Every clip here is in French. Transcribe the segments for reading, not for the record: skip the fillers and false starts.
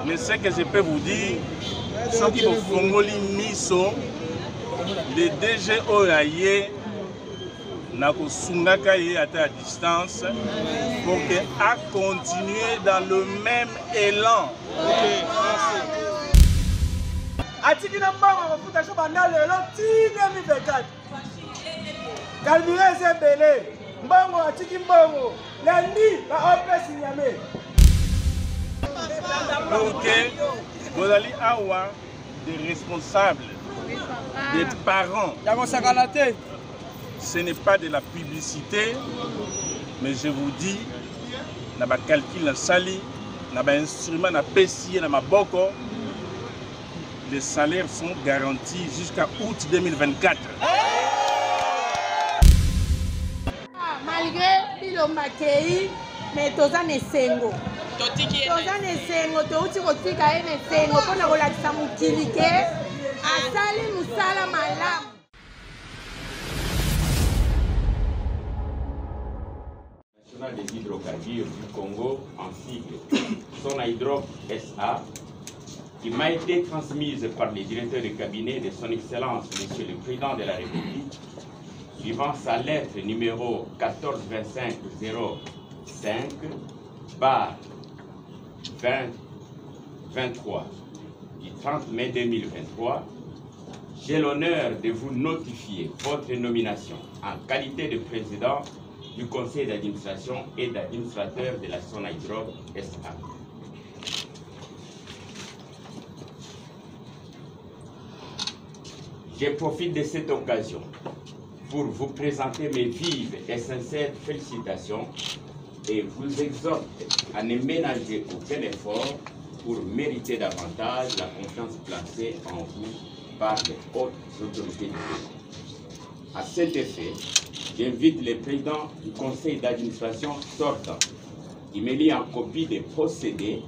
Mais ce que je peux vous dire, c'est qu'il faut fongoli miso de DG Oyaye na kusungaka ye à distance pour que a continuer dans le même élan. Atiki na mbanga mafuta so banda lelo tina mi 24. Kalmire zebele. Mbongo atiki mbongo. Lundi la OPS Niamey. Pour que vous allez avoir des responsables, des parents. Ce n'est pas de la publicité, mais je vous dis, na ba calcul na sali, na ba instrument na PCI na maboko, les salaires sont garantis jusqu'à août 2024. Malgré Bilomba Kei, mais toza nesengo. Toza nesengo, touti kotika ye nesengo pona kolakisa mokili ke asali musala malamu. National des hydrocarbures du Congo en sigle Sonhydrop SA, qui m'a été transmise par le directeur de cabinet de son Excellence, Monsieur le Président de la République, suivant sa lettre numéro 1425-05/2023 du 30 mai 2023, j'ai l'honneur de vous notifier votre nomination en qualité de président du conseil d'administration et d'administrateur de la Sonhydrop SA. Je profite de cette occasion pour vous présenter mes vives et sincères félicitations et vous exhorte à ne ménager aucun effort pour mériter davantage la confiance placée en vous par les hautes autorités du pays. À cet effet, j'invite le président du conseil d'administration sortant qui me lie en copie des procédés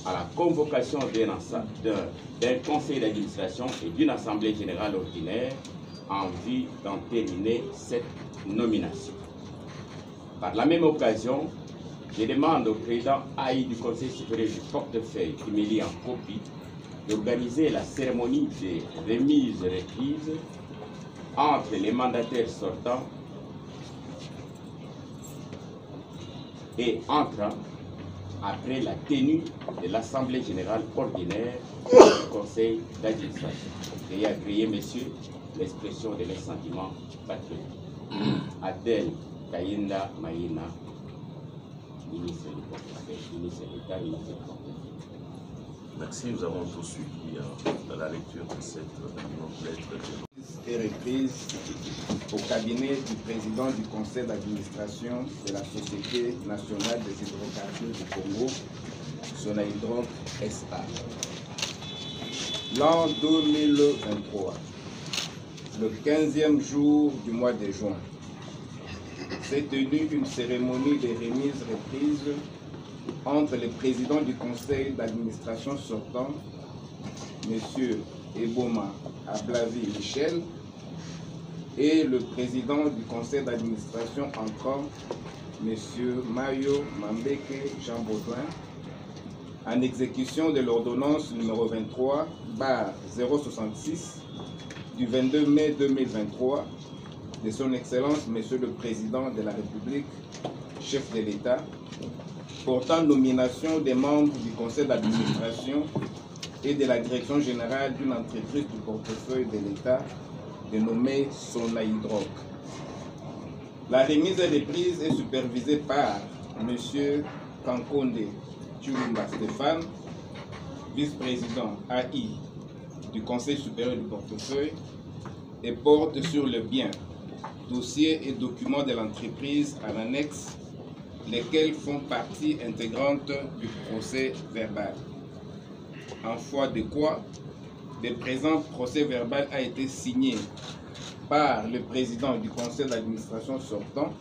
à la convocation d'un conseil d'administration et d'une assemblée générale ordinaire en vue d'en terminer cette nomination. Par la même occasion, je demande au président AI du Conseil supérieur du portefeuille qui me lie en copie d'organiser la cérémonie de remise-reprise entre les mandataires sortants et entrants après la tenue de l'Assemblée générale ordinaire du Conseil d'administration. Veuillez agréer, messieurs, l'expression de leurs sentiments patriotiques. Adèle Kayinda Maïna, ministre du portefeuille, ministre d'État, ministre du portefeuille. Merci, nous avons tous suivi dans la lecture de cette lettre. Et reprise au cabinet du président du conseil d'administration de la Société nationale des hydrocarbures du Congo, Sonhydrop SA. L'an 2023, le 15e jour du mois de juin, s'est tenue une cérémonie de remise-reprise entre le président du conseil d'administration sortant, M. Eboma Ablavi Michel, et le président du conseil d'administration entrant, M. Mayo Mambeke Jean Baudouin, en exécution de l'ordonnance numéro 23/066 du 22 mai 2023 de son Excellence, Monsieur le Président de la République, chef de l'État, portant nomination des membres du conseil d'administration et de la direction générale d'une entreprise du portefeuille de l'État dénommée Sonaïdroc. La remise des prises est supervisée par M. Kankonde Chulumba Stéphane, vice-président AI du Conseil supérieur du portefeuille, et porte sur le bien, dossiers et documents de l'entreprise en annexe, lesquels font partie intégrante du procès verbal. En foi de quoi, le présent procès verbal a été signé par le président du conseil d'administration sortant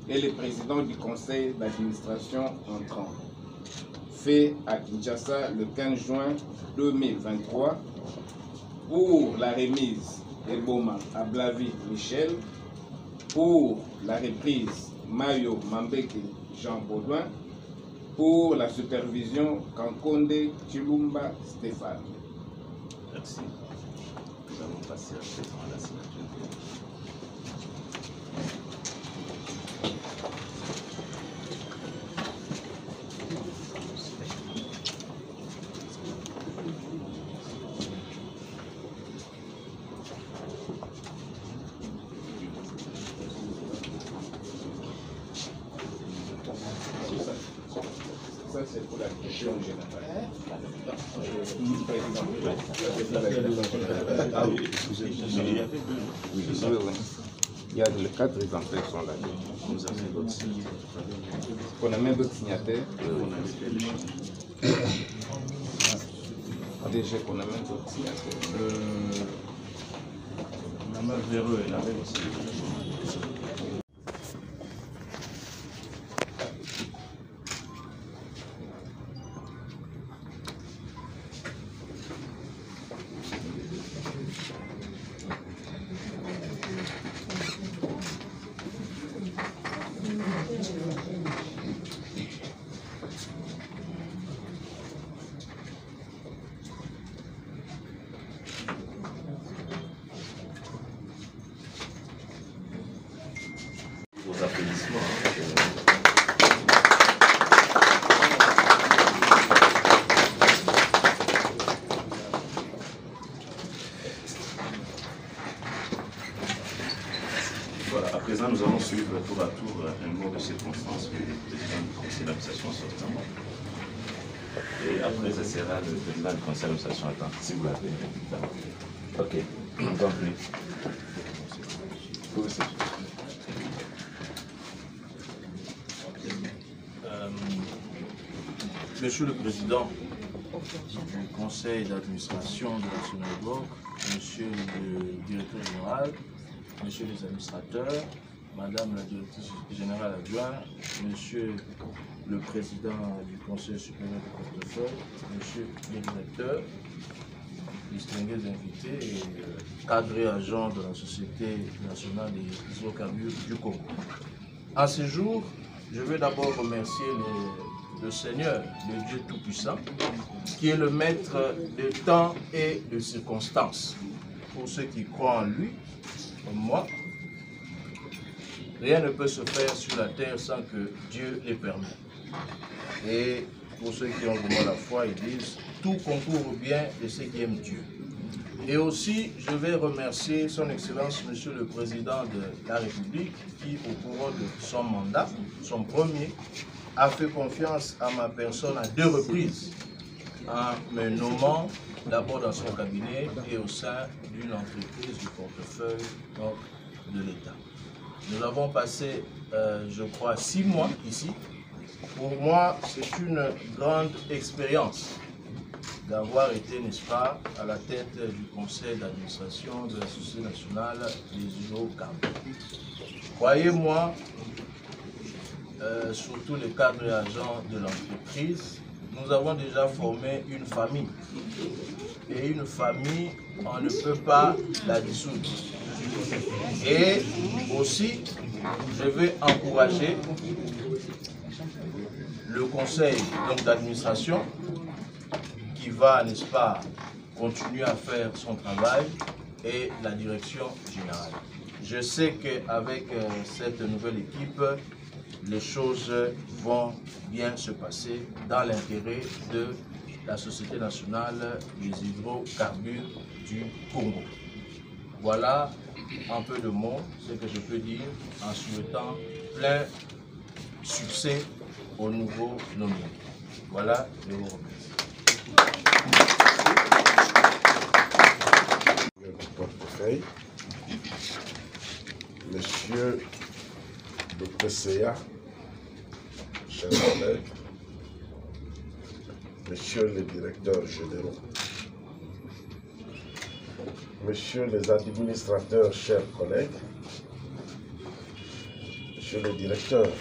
et le président du conseil d'administration entrant. Fait à Kinshasa le 15 juin 2023 pour la remise Eboma à Blavi Michel, pour la reprise Mayo Mambeke Jean Baudouin, pour la supervision Kankonde Chilumba Stéphane. Merci. Nous allons passer à présent à la signature. Ça, c'est pour la question générale. Ah oui, excusez-moi. Il y avait deux. Oui, il y a les 4 exemplaires sont là. Nous avons d'autres signataires. On a même d'autres signataires. On a fait le chiffre. Déjà qu'on a même d'autres signataires. La main véreux est la même aussi. Vos applaudissements. Voilà, à présent nous allons suivre tour à tour un mot de circonstance du président du conseil d'administration sortant. Et après, ce sera le président du conseil d'administration attend, si vous l'avez. Ok, compris. Monsieur le Président du Conseil d'administration de la Sonaïdroc, Monsieur le Directeur général, Monsieur les administrateurs, Madame la Directrice générale adjointe, Monsieur le Président du Conseil supérieur du portefeuille, Monsieur le Directeur, distingués invités et cadres et agents de la Société nationale des hydrocarbures du Congo. À ce jour, je veux d'abord remercier le Seigneur, le Dieu Tout-Puissant, qui est le maître de temps et de circonstances. Pour ceux qui croient en lui, comme moi, rien ne peut se faire sur la terre sans que Dieu les permette. Et pour ceux qui ont vraiment la foi, ils disent tout concourt au bien de ceux qui aiment Dieu. Et aussi, je vais remercier son Excellence, Monsieur le Président de la République, qui, au cours de son mandat, son premier, a fait confiance à ma personne à 2 reprises, en me nommant d'abord dans son cabinet et au sein d'une entreprise du portefeuille donc, de l'État. Nous avons passé, je crois, 6 mois ici. Pour moi, c'est une grande expérience d'avoir été, n'est-ce pas, à la tête du conseil d'administration de la Société nationale des hydrocarbures. Croyez-moi, surtout les cadres et agents de l'entreprise, nous avons déjà formé une famille. Et une famille, on ne peut pas la dissoudre. Et aussi, je vais encourager le conseil d'administration qui va, n'est-ce pas, continuer à faire son travail et la direction générale. Je sais qu'avec cette nouvelle équipe, les choses vont bien se passer dans l'intérêt de la Société nationale des hydrocarbures du Congo. Voilà en peu de mots ce que je peux dire en souhaitant plein succès au nouveau nommé. Voilà, je vous remercie. Portefeuille, Monsieur le PCA, chers collègues, Messieurs les directeurs généraux, Messieurs les administrateurs, chers collègues, Messieurs les directeurs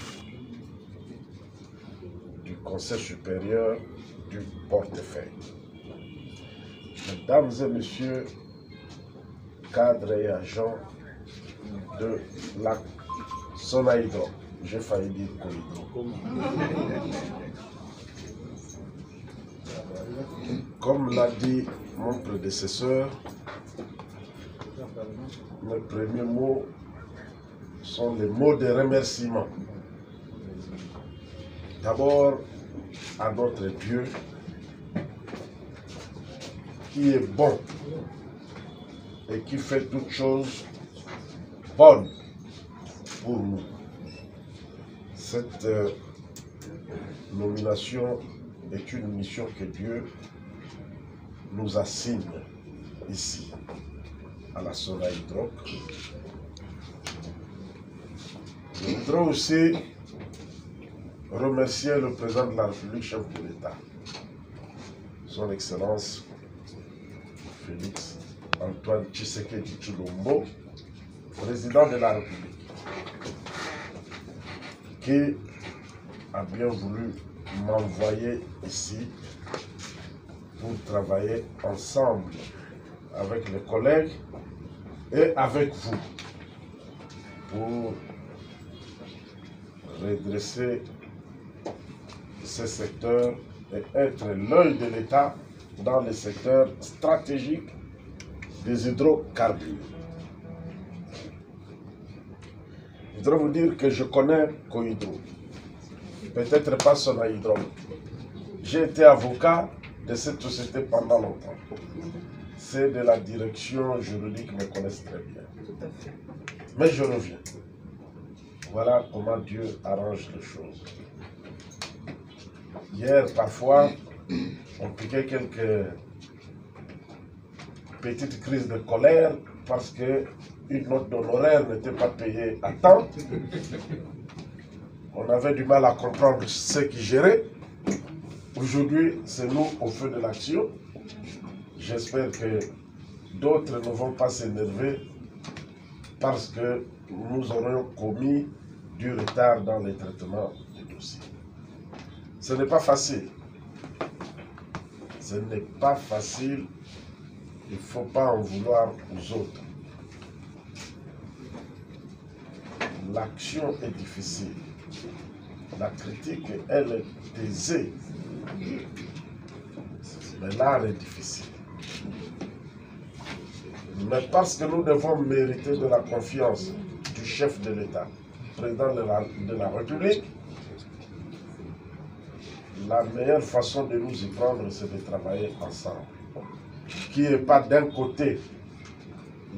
du Conseil supérieur du portefeuille, Mesdames et Messieurs, cadres et agents de la Sonaïdro, j'ai failli dire Cohydro. Comme l'a dit mon prédécesseur, mes premiers mots sont les mots de remerciement. D'abord à notre Dieu qui est bon et qui fait toutes choses bonnes pour nous. Cette nomination est une mission que Dieu nous assigne ici, à la Sonaïdro. Je voudrais aussi remercier le président de la République, chef de l'État, son Excellence Félix Antoine Tshisekedi Tshilombo, président de la République, qui a bien voulu m'envoyer ici pour travailler ensemble avec les collègues et avec vous pour redresser ces secteurs et être l'œil de l'État dans les secteurs stratégiques des hydrocarbures. Je voudrais vous dire que je connais Cohydro, peut-être pas Sonaïdro. J'ai été avocat de cette société pendant longtemps. C'est de la direction juridique, me connaissent très bien. Mais je reviens. Voilà comment Dieu arrange les choses. Hier, parfois, on piquait quelques petites crises de colère parce qu'une note d'honoraire n'était pas payée à temps. On avait du mal à comprendre ce qui gérait. Aujourd'hui, c'est nous au feu de l'action. J'espère que d'autres ne vont pas s'énerver parce que nous aurons commis du retard dans le traitement du dossier. Ce n'est pas facile. Ce n'est pas facile. Il ne faut pas en vouloir aux autres. L'action est difficile. La critique, elle est aisée. Mais l'art est difficile. Mais parce que nous devons mériter de la confiance du chef de l'État, président de la République, la meilleure façon de nous y prendre, c'est de travailler ensemble. Qui n'est pas d'un côté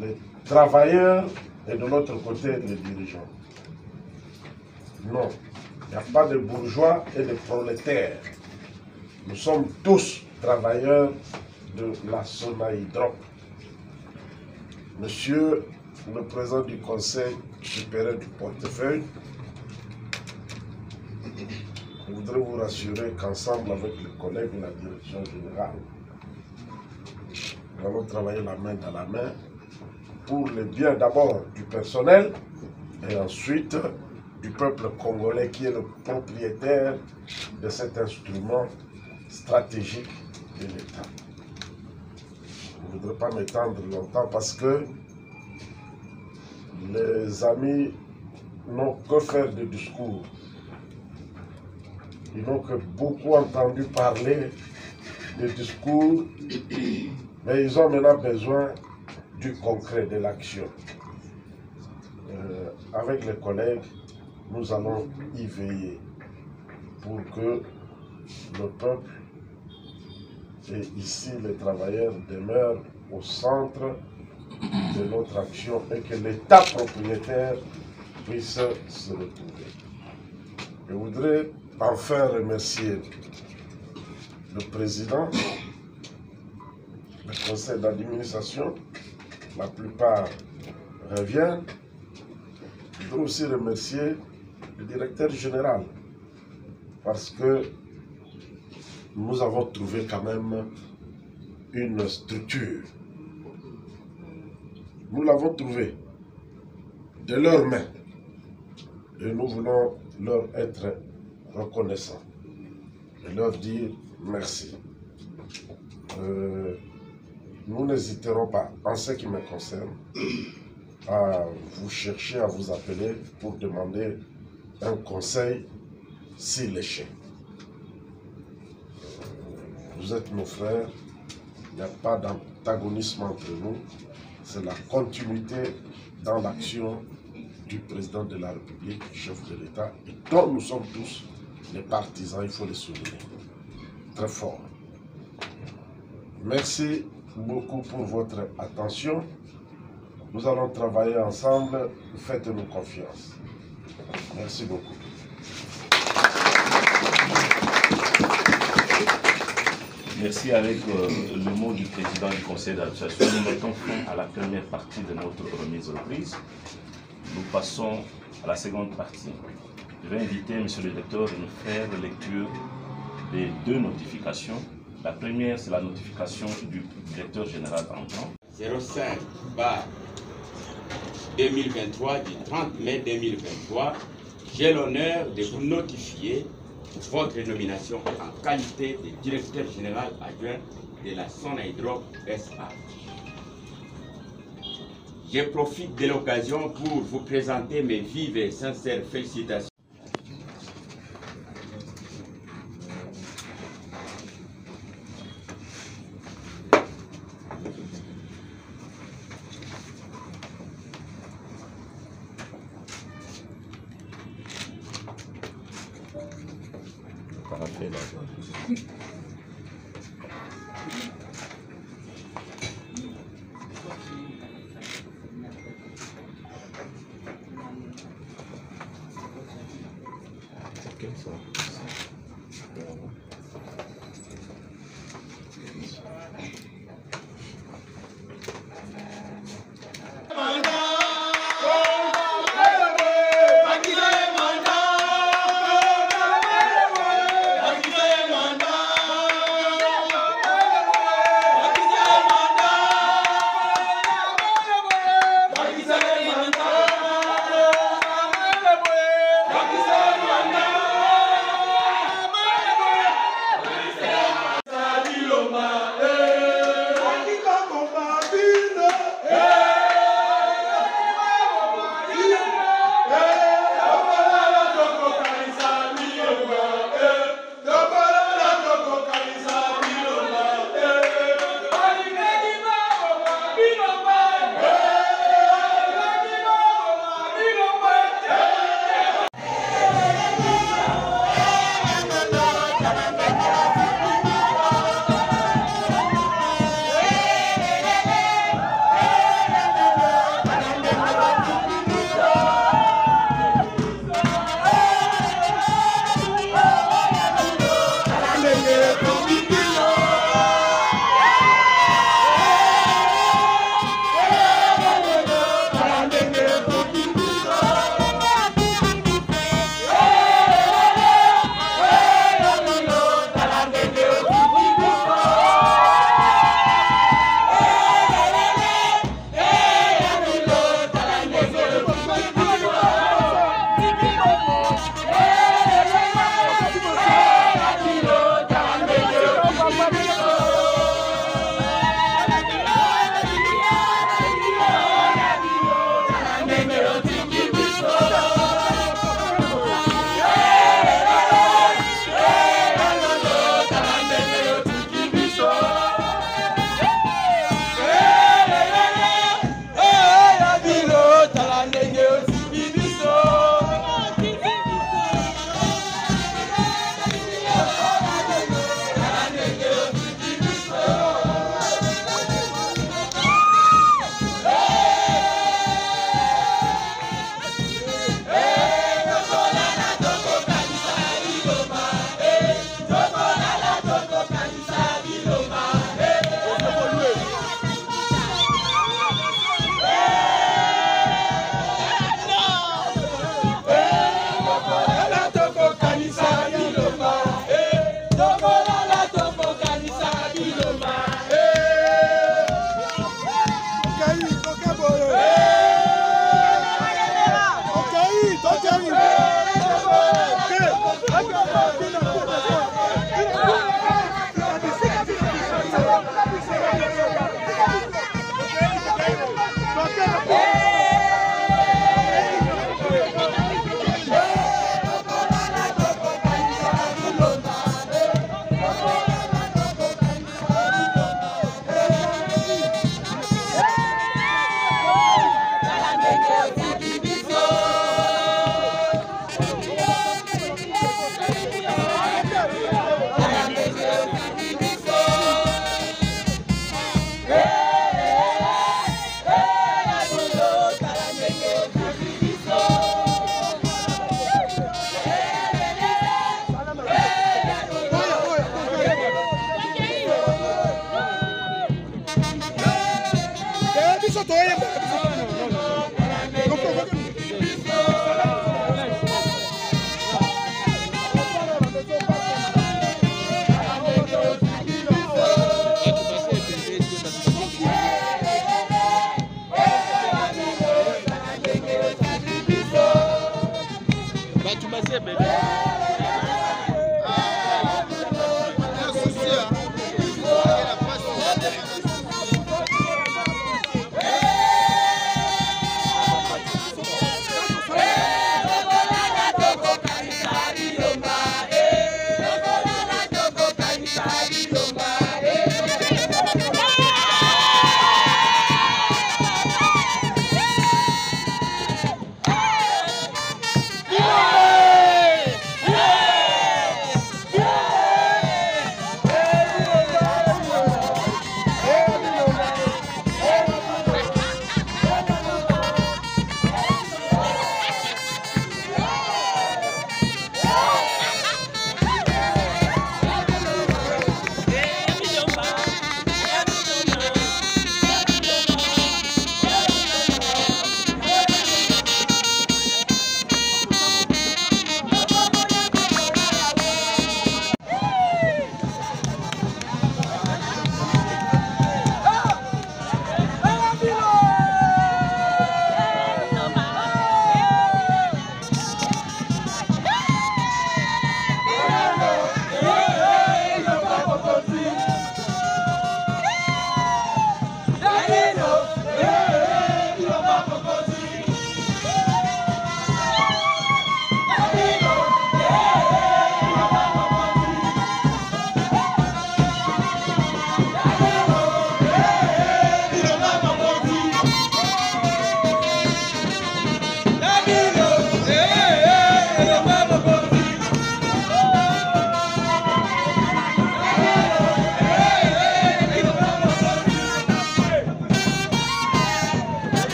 les travailleurs et de l'autre côté les dirigeants. Non, il n'y a pas de bourgeois et de prolétaires. Nous sommes tous travailleurs de la Sonaïdro. Monsieur le président du Conseil supérieur du portefeuille, je voudrais vous rassurer qu'ensemble avec les collègues de la direction générale, nous allons travailler la main dans la main pour le bien d'abord du personnel et ensuite du peuple congolais qui est le propriétaire de cet instrument stratégique de l'État. Je ne voudrais pas m'étendre longtemps parce que les amis n'ont que faire de discours. Ils n'ont que beaucoup entendu parler de discours, mais ils ont maintenant besoin du concret, de l'action. Avec les collègues, nous allons y veiller pour que le peuple et ici les travailleurs demeurent au centre de notre action et que l'État propriétaire puisse se retrouver. Je voudrais enfin remercier le président, le conseil d'administration, la plupart reviennent. Je voudrais aussi remercier le directeur général parce que nous avons trouvé quand même une structure. Nous l'avons trouvée de leurs mains et nous voulons leur être reconnaissants et leur dire merci. Nous n'hésiterons pas, en ce qui me concerne, à vous chercher, à vous appeler pour demander un conseil s'il est cher. Vous êtes nos frères, il n'y a pas d'antagonisme entre nous, c'est la continuité dans l'action du président de la République, chef de l'État, et dont nous sommes tous les partisans, il faut le souligner. Très fort. Merci beaucoup pour votre attention. Nous allons travailler ensemble. Faites-nous confiance. Merci beaucoup. Merci. Avec le mot du président du conseil d'administration, nous mettons fin à la première partie de notre remise reprise. Nous passons à la seconde partie. Je vais inviter M. le directeur de nous faire lecture des deux notifications. La première, c'est la notification du directeur général entrant. 05/2023 du 30 mai 2023, j'ai l'honneur de vous notifier votre nomination en qualité de directeur général adjoint de la Sonahydraulique SA. Je profite de l'occasion pour vous présenter mes vives et sincères félicitations.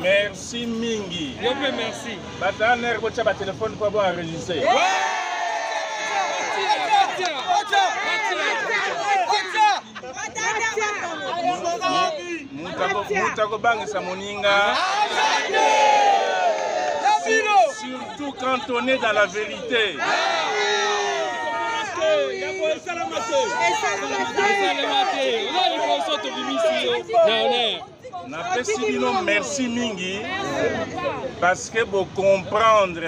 Merci mingi. Merci. Bataner bocha ba téléphone pour avoir enregistré. Moutako bangisa moninga. Surtout quand on est dans la vérité. Merci mingi parce que vous comprendre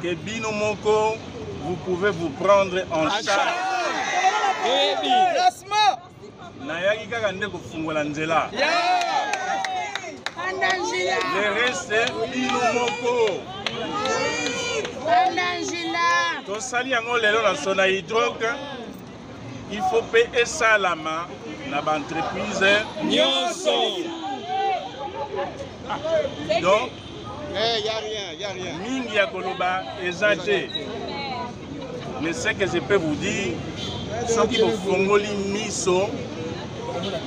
que Bino Moko, vous pouvez vous prendre en charge. Nayaki kaka nde kofungola nzela. Le reste Bino Moko. Tosali yango lelo na sona hydroc. Il faut payer ça la main na ba entreprise nyonso. Donc y a rien. Mingi ya koloba ezate. Mais ce que je peux vous dire, ceux qui vont fongoli miso,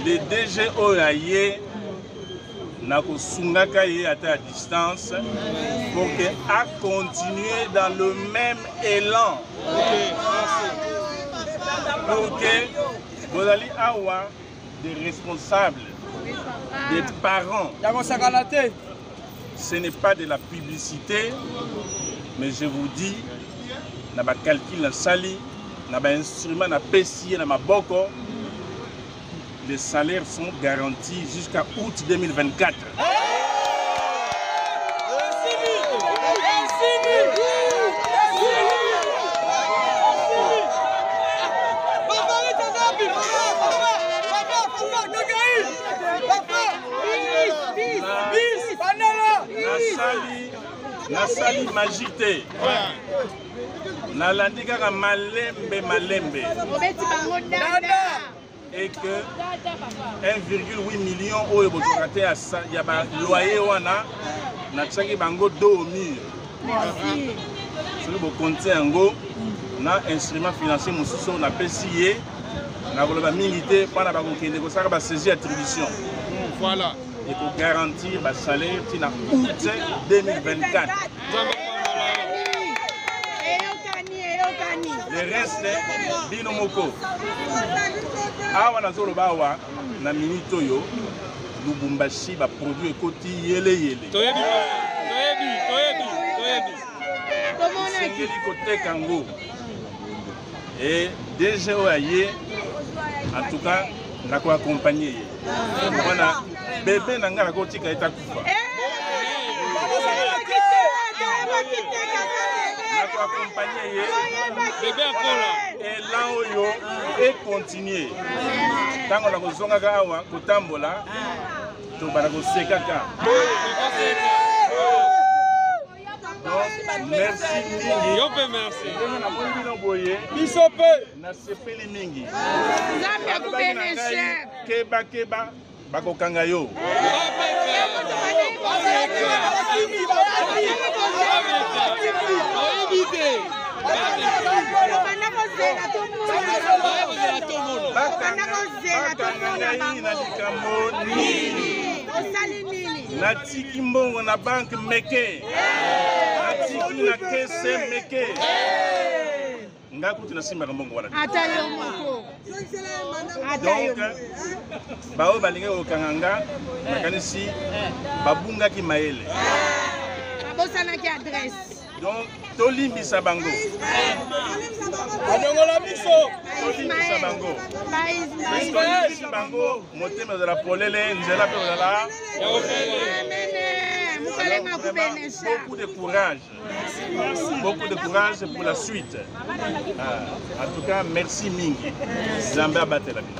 les DG Oyaye, na kosungaka ye à distance, pour que a continuer dans le même élan. Pour que vous allez avoir des responsables, des parents. Ce n'est pas de la publicité, mais je vous dis, na ba calcul na sali, na ba instrument na pesier na maboko, les salaires sont garantis jusqu'à août 2024. Nasali magité. Nalandi kaka malembe. Et que 1,8 million oyo bozokate ya ba loyer wana na tsaki bango dos au mur. Merci. Solo bo compter yango na instrument financier mosusu na PCA na koloba mingi te pana ba kokende ko saka ba saisie attribution. Voilà. Et pour garantir le salaire tina août 2024. Le reste, Bino Moko. Awa na zolo bawa na minito yo Lubumbashi ba produit ekoti yele. Toyebi. Sengeli kote kango. Et déjà Oyaye, en tout cas, na ko accompagner. Voilà. Bébé nanga na kotika etakufa. Na accompagner bébé akola et là oyo et continuer. Tango na kozonga ka awa kotambola to bana kosekaka. Merci mingi. Yo pe merci. Na mondi no boye. Bisope Na sepeli mingi. Nzambe akubeneshe. Keba bakokanga yo. Natiki mbongo na banque meke. Natiki na kese meke. Ngakuti na simba mbongo wana. Ata yo moko. Donc bao balinga okanganga makanisi babunga ki maele. Abosana ki adresse. Donc tolimbisa bango. Adongola biso. Tolimbisa bango. Tolimbisa bango motema za la polele nzela pe olala. Beaucoup de courage. Beaucoup de courage pour la suite. En tout cas, merci mingi. Zambé abatte la vie.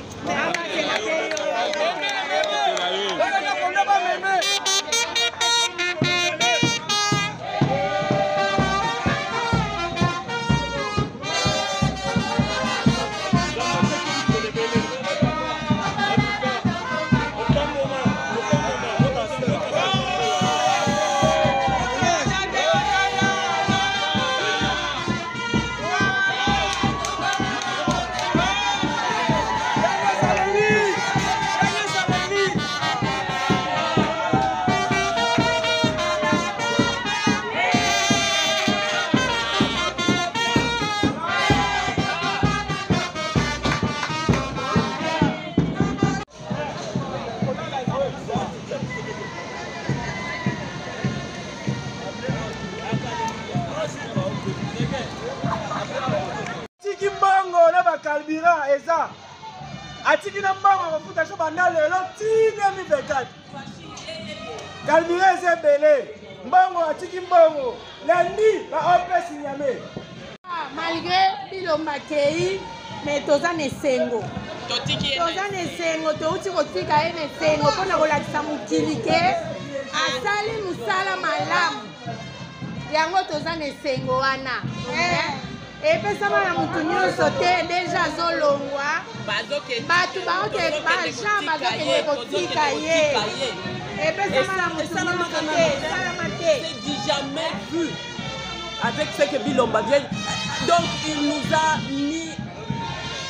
atiki na mbango mafuta so banda lelo tina 2024 carburant eza ebele mbango atiki mbango lundi na OPS Niamey. Malgré bilomba kei mais toza na esengo touti kotika ye na esengo mpona kolakisa mokili ke asali mosala malamu yango toza na esengo wana epesama na motu nyonso te deja azolongwa bato baokende bajean bazokende kotika ye epesama na motu nyonso te esalama te. C'est du jamais vu avec ce que Bilomba vient. Donc il nous a mis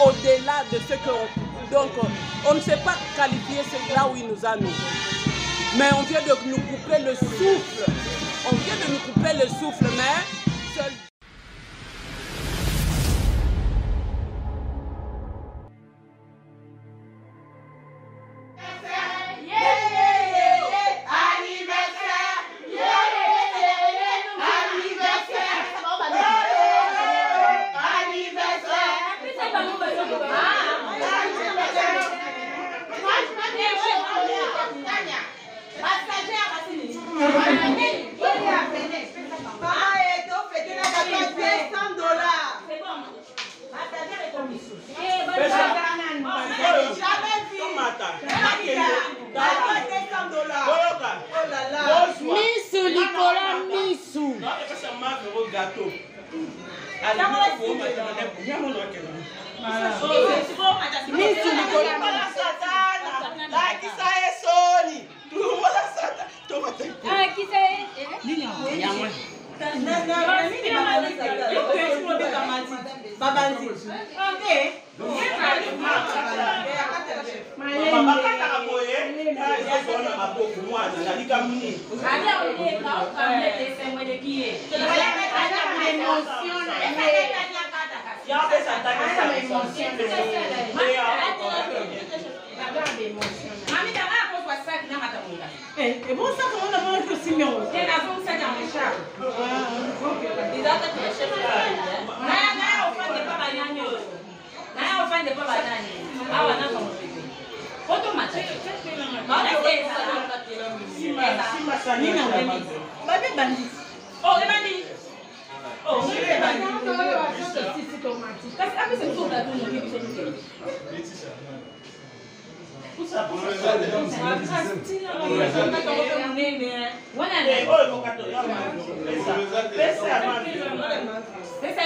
au-delà de ce que donc on ne sait pas qualifier là où il nous a mis. Mais on vient de nous couper le souffle. On vient de nous couper le souffle, mais seul. Misu Nicolas Misu. Misu Nicolas Et bon, ça, comment on a mangé aussi mieux? Et la bombe, ça, dans le chat. Les autres, tu les chefs là. On fait des pas bananes. On fait des pas bananes. Ah, on a commencé. Automatique. Oh, les bandits. Oh, les bandits. Parce que c'est tout là, tout le monde. Pesa